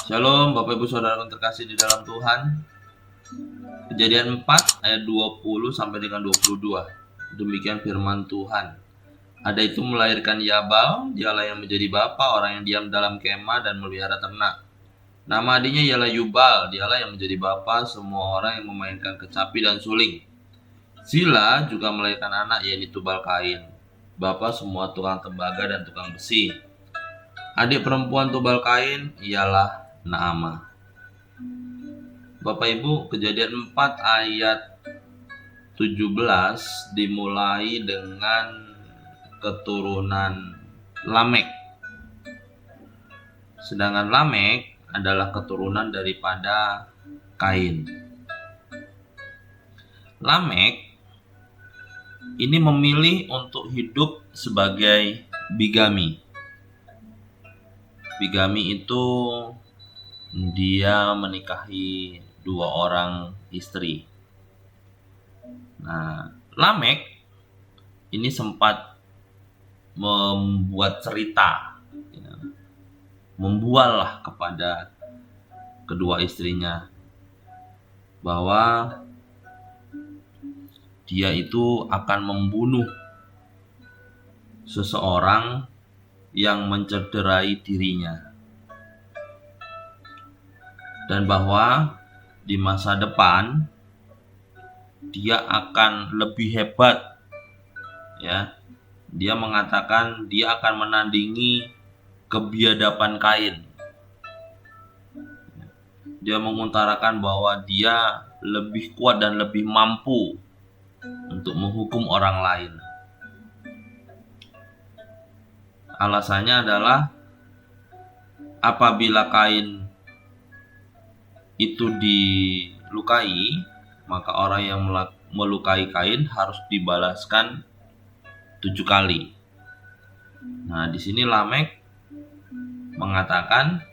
Shalom Bapak Ibu Saudara yang terkasih di dalam Tuhan. Kejadian 4 ayat 20 sampai dengan 22. Demikian firman Tuhan. Ada itu melahirkan Yabal, dialah yang menjadi bapa orang yang diam dalam kemah dan melihara ternak. Nama adiknya ialah Yubal, dialah yang menjadi bapa semua orang yang memainkan kecapi dan suling. Zila juga melahirkan anak yaitu Tubal Kain, bapa semua tukang tembaga dan tukang besi. Adik perempuan Tubal Kain ialah Naamah. Bapak Ibu, Kejadian 4 ayat 17 dimulai dengan keturunan Lamek. Sedangkan Lamek adalah keturunan daripada Kain. Lamek ini memilih untuk hidup sebagai bigami. Bigami itu dia menikahi 2 orang istri. Nah, Lamek ini sempat membuat cerita, membual lah kepada kedua istrinya bahwa dia itu akan membunuh seseorang yang mencederai dirinya. Dan bahwa di masa depan dia akan lebih hebat, ya. Dia mengatakan dia akan menandingi kebiadaban Kain. Dia mengutarakan bahwa dia lebih kuat dan lebih mampu untuk menghukum orang lain. Alasannya adalah apabila Kain itu dilukai, maka orang yang melukai Kain harus dibalaskan 7 kali. Nah, di sini Lamek mengatakan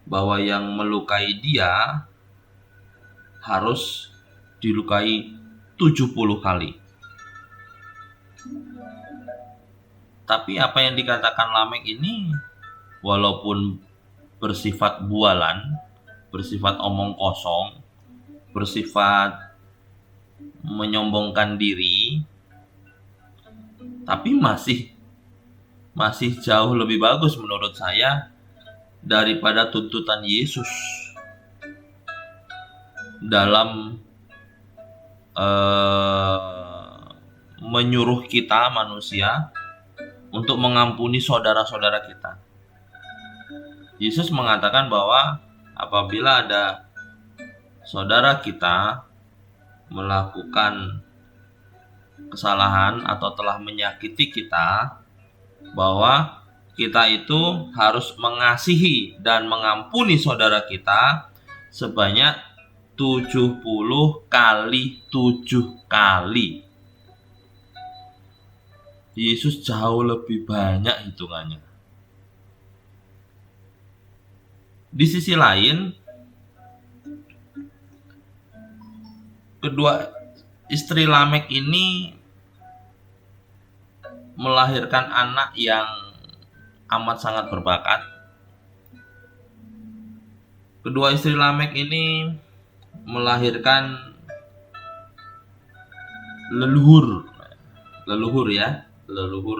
bahwa yang melukai dia harus dilukai 70 kali. Tapi apa yang dikatakan Lamek ini walaupun bersifat bualan, bersifat omong kosong, bersifat menyombongkan diri, tapi masih jauh lebih bagus menurut saya daripada tuntutan Yesus dalam menyuruh kita manusia untuk mengampuni saudara-saudara kita. Yesus mengatakan bahwa apabila ada saudara kita melakukan kesalahan atau telah menyakiti kita, bahwa kita itu harus mengasihi dan mengampuni saudara kita sebanyak 70 kali 7 kali. Yesus jauh lebih banyak hitungannya. Di sisi lain, kedua istri Lamek ini melahirkan anak yang amat sangat berbakat. Kedua istri Lamek ini melahirkan leluhur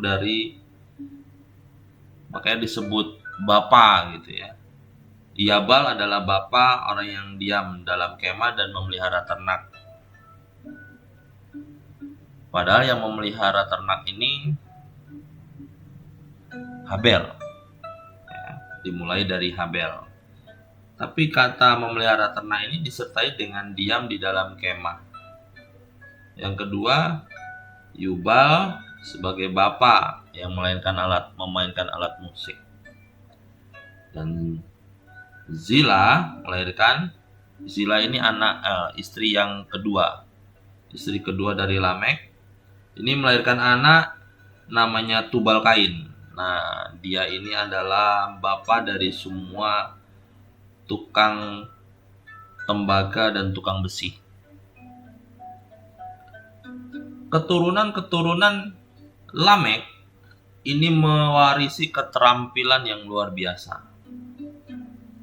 dari, makanya disebut bapa gitu ya. Yabal adalah bapa orang yang diam dalam kemah dan memelihara ternak. Padahal yang memelihara ternak ini Habel, ya, dimulai dari Habel. Tapi kata memelihara ternak ini disertai dengan diam di dalam kemah. Yang kedua, Yubal sebagai bapa yang memainkan alat musik. Dan Zila ini istri yang kedua. Istri kedua dari Lamek. Ini melahirkan anak namanya Tubal Kain. Nah, dia ini adalah bapa dari semua tukang tembaga dan tukang besi. Keturunan Lamek ini mewarisi keterampilan yang luar biasa.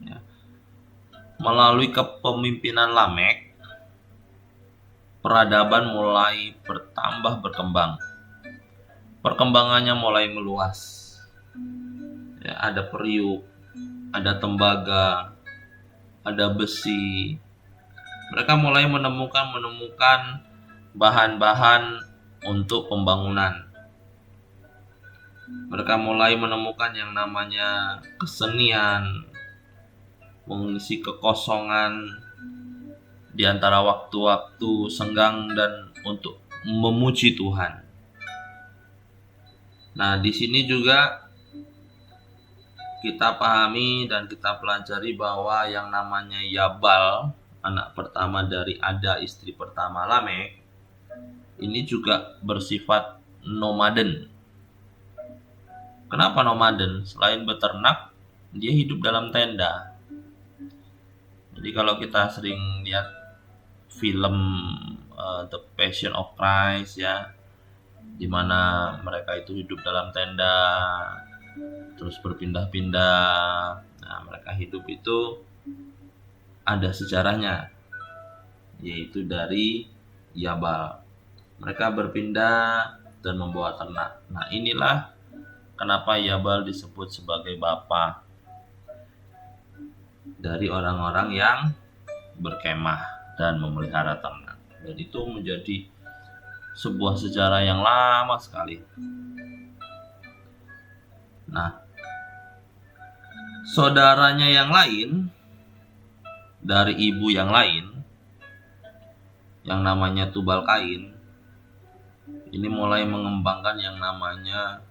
Ya. Melalui kepemimpinan Lamek, peradaban mulai berkembang. Perkembangannya mulai meluas. Ya, ada periuk, ada tembaga, ada besi. Mereka mulai menemukan bahan-bahan untuk pembangunan. Mereka mulai menemukan yang namanya kesenian, mengisi kekosongan di antara waktu-waktu senggang dan untuk memuji Tuhan. Nah, di sini juga kita pahami dan kita pelajari bahwa yang namanya Yabal, anak pertama dari Ada, istri pertama Lamek, ini juga bersifat nomaden. Kenapa nomaden? Selain beternak, dia hidup dalam tenda. Jadi kalau kita sering lihat film The Passion of Christ ya, di mana mereka itu hidup dalam tenda, terus berpindah-pindah. Nah, mereka hidup itu ada sejarahnya, yaitu dari Yabal. Mereka berpindah dan membawa ternak. Nah, inilah kenapa Yabal disebut sebagai bapa dari orang-orang yang berkemah dan memelihara ternak. Dan itu menjadi sebuah sejarah yang lama sekali. Nah, saudaranya yang lain dari ibu yang lain, yang namanya Tubal Kain, ini mulai mengembangkan yang namanya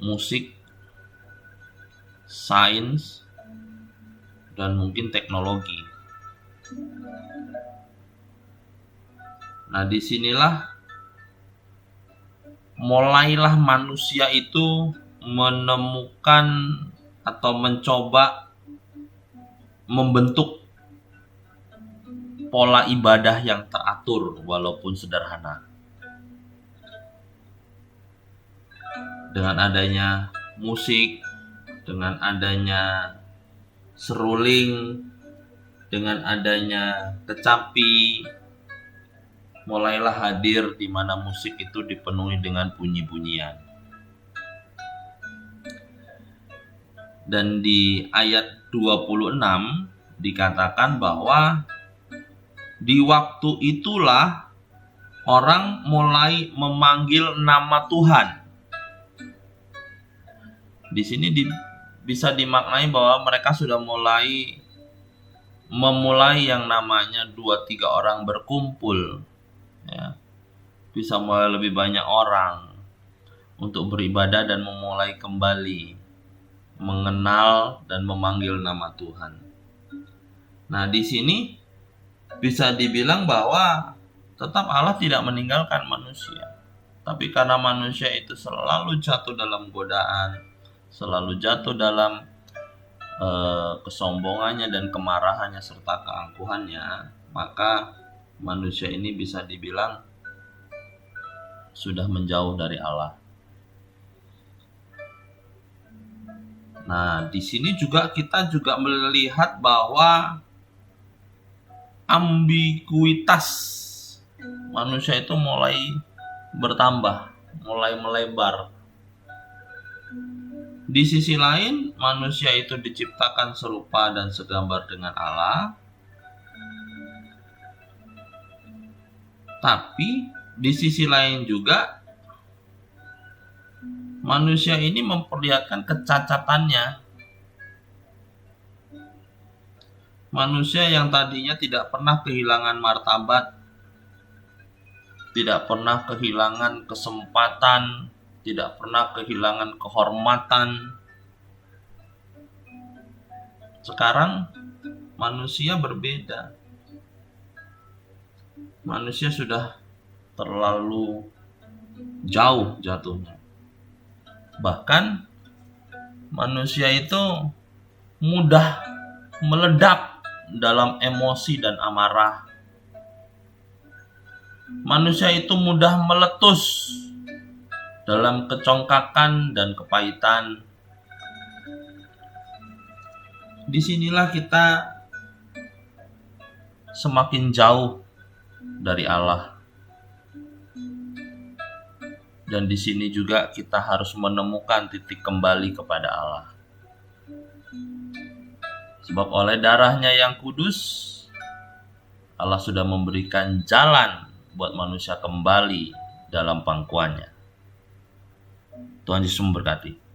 musik, sains, dan mungkin teknologi. Nah, disinilah mulailah manusia itu menemukan atau mencoba membentuk pola ibadah yang teratur walaupun sederhana. Dengan adanya musik, dengan adanya seruling, dengan adanya kecapi, mulailah hadir di mana musik itu dipenuhi dengan bunyi-bunyian. Dan di ayat 26 dikatakan bahwa di waktu itulah orang mulai memanggil nama Tuhan. Di sini bisa dimaknai bahwa mereka sudah memulai yang namanya 2-3 orang berkumpul, ya. Bisa mulai lebih banyak orang untuk beribadah dan memulai kembali mengenal dan memanggil nama Tuhan. Nah, di sini bisa dibilang bahwa tetap Allah tidak meninggalkan manusia. Tapi karena manusia itu selalu jatuh dalam godaan, selalu jatuh dalam kesombongannya dan kemarahannya serta keangkuhannya, maka manusia ini bisa dibilang sudah menjauh dari Allah. Nah, di sini juga kita melihat bahwa ambiguitas manusia itu mulai bertambah, mulai melebar. Di sisi lain, manusia itu diciptakan serupa dan segambar dengan Allah. Tapi di sisi lain juga manusia ini memperlihatkan kecacatannya. Manusia yang tadinya tidak pernah kehilangan martabat, tidak pernah kehilangan kesempatan, tidak pernah kehilangan kehormatan. Sekarang manusia berbeda. Manusia sudah terlalu jauh jatuhnya. Bahkan manusia itu mudah meledak dalam emosi dan amarah. Manusia itu mudah meletus dalam kecongkakan dan kepahitan. disinilah kita semakin jauh dari Allah. Dan di sini juga kita harus menemukan titik kembali kepada Allah. Sebab oleh darahnya yang kudus, Allah sudah memberikan jalan buat manusia kembali dalam pangkuannya. Tuhan Yesus memberkati.